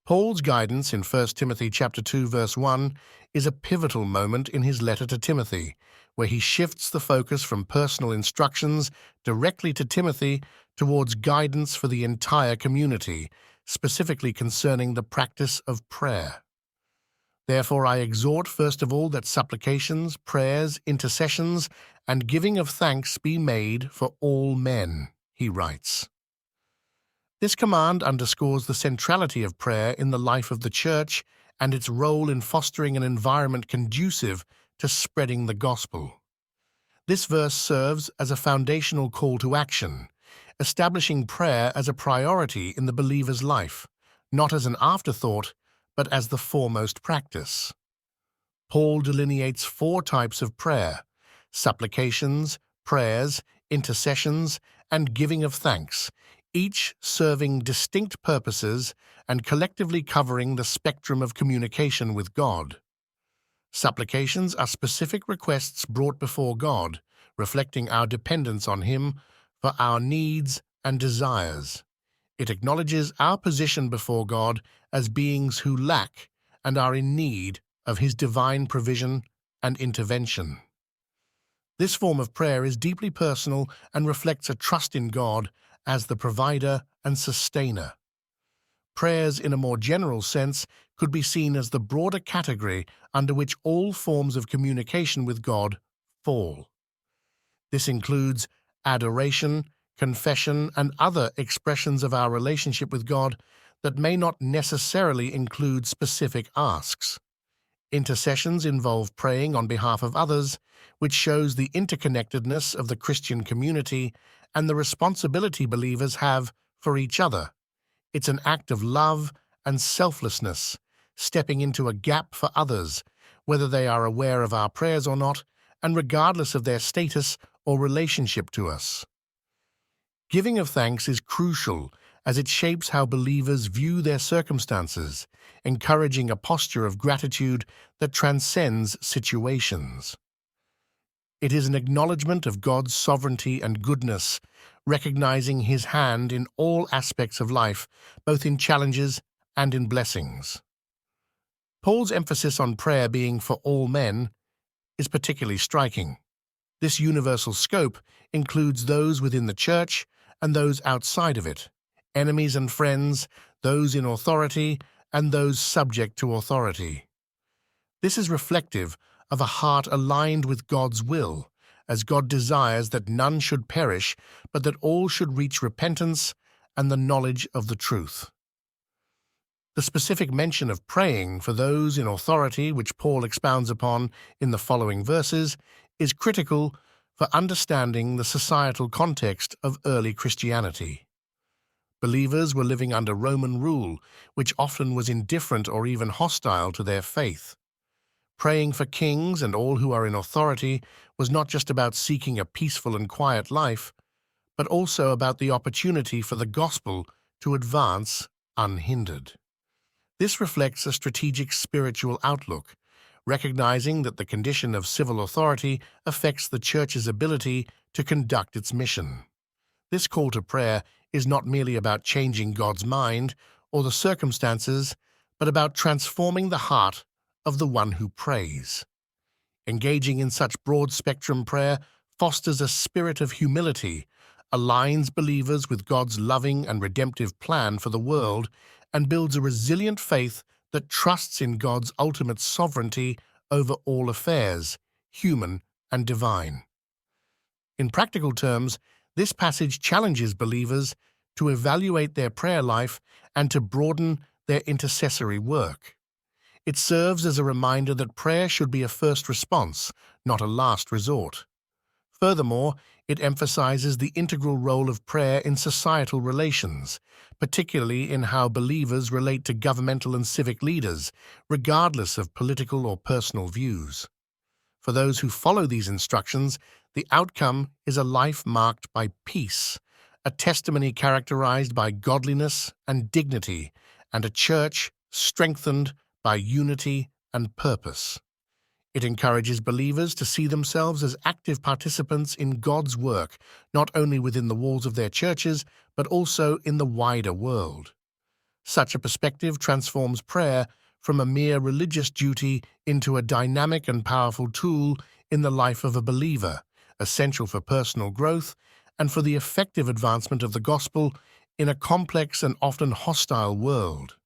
Paul's guidance in 1 Timothy chapter 2 verse 1 is a pivotal moment in his letter to Timothy, where he shifts the focus from personal instructions directly to Timothy towards guidance for the entire community, specifically concerning the practice of prayer. Therefore I exhort first of all that supplications, prayers, intercessions, and giving of thanks be made for all men, he writes. This command underscores the centrality of prayer in the life of the Church and its role in fostering an environment conducive to spreading the gospel. This verse serves as a foundational call to action, establishing prayer as a priority in the believer's life, not as an afterthought, but as the foremost practice. Paul delineates 4 types of prayer: supplications, prayers, intercessions, and giving of thanks, each serving distinct purposes and collectively covering the spectrum of communication with God. Supplications are specific requests brought before God, reflecting our dependence on Him for our needs and desires. It acknowledges our position before God as beings who lack and are in need of His divine provision and intervention. This form of prayer is deeply personal and reflects a trust in God as the provider and sustainer. Prayers in a more general sense could be seen as the broader category under which all forms of communication with God fall. This includes adoration, confession, and other expressions of our relationship with God that may not necessarily include specific asks. Intercessions involve praying on behalf of others, which shows the interconnectedness of the Christian community and the responsibility believers have for each other. It's an act of love and selflessness, stepping into a gap for others, whether they are aware of our prayers or not, and regardless of their status or relationship to us. Giving of thanks is crucial as it shapes how believers view their circumstances, encouraging a posture of gratitude that transcends situations. It is an acknowledgement of God's sovereignty and goodness, recognizing His hand in all aspects of life, both in challenges and in blessings. Paul's emphasis on prayer being for all men is particularly striking. This universal scope includes those within the Church and those outside of it, enemies and friends, those in authority, and those subject to authority. This is reflective of a heart aligned with God's will, as God desires that none should perish, but that all should reach repentance and the knowledge of the truth. The specific mention of praying for those in authority, which Paul expounds upon in the following verses, is critical for understanding the societal context of early Christianity. Believers were living under Roman rule, which often was indifferent or even hostile to their faith. Praying for kings and all who are in authority was not just about seeking a peaceful and quiet life, but also about the opportunity for the gospel to advance unhindered. This reflects a strategic spiritual outlook, recognizing that the condition of civil authority affects the Church's ability to conduct its mission. This call to prayer is not merely about changing God's mind or the circumstances, but about transforming the heart of the one who prays. Engaging in such broad-spectrum prayer fosters a spirit of humility, aligns believers with God's loving and redemptive plan for the world, and builds a resilient faith that trusts in God's ultimate sovereignty over all affairs, human and divine. In practical terms, this passage challenges believers to evaluate their prayer life and to broaden their intercessory work. It serves as a reminder that prayer should be a first response, not a last resort. Furthermore, it emphasizes the integral role of prayer in societal relations, particularly in how believers relate to governmental and civic leaders, regardless of political or personal views. For those who follow these instructions, the outcome is a life marked by peace, a testimony characterized by godliness and dignity, and a church strengthened by unity and purpose. It encourages believers to see themselves as active participants in God's work, not only within the walls of their churches, but also in the wider world. Such a perspective transforms prayer from a mere religious duty into a dynamic and powerful tool in the life of a believer, essential for personal growth and for the effective advancement of the gospel in a complex and often hostile world.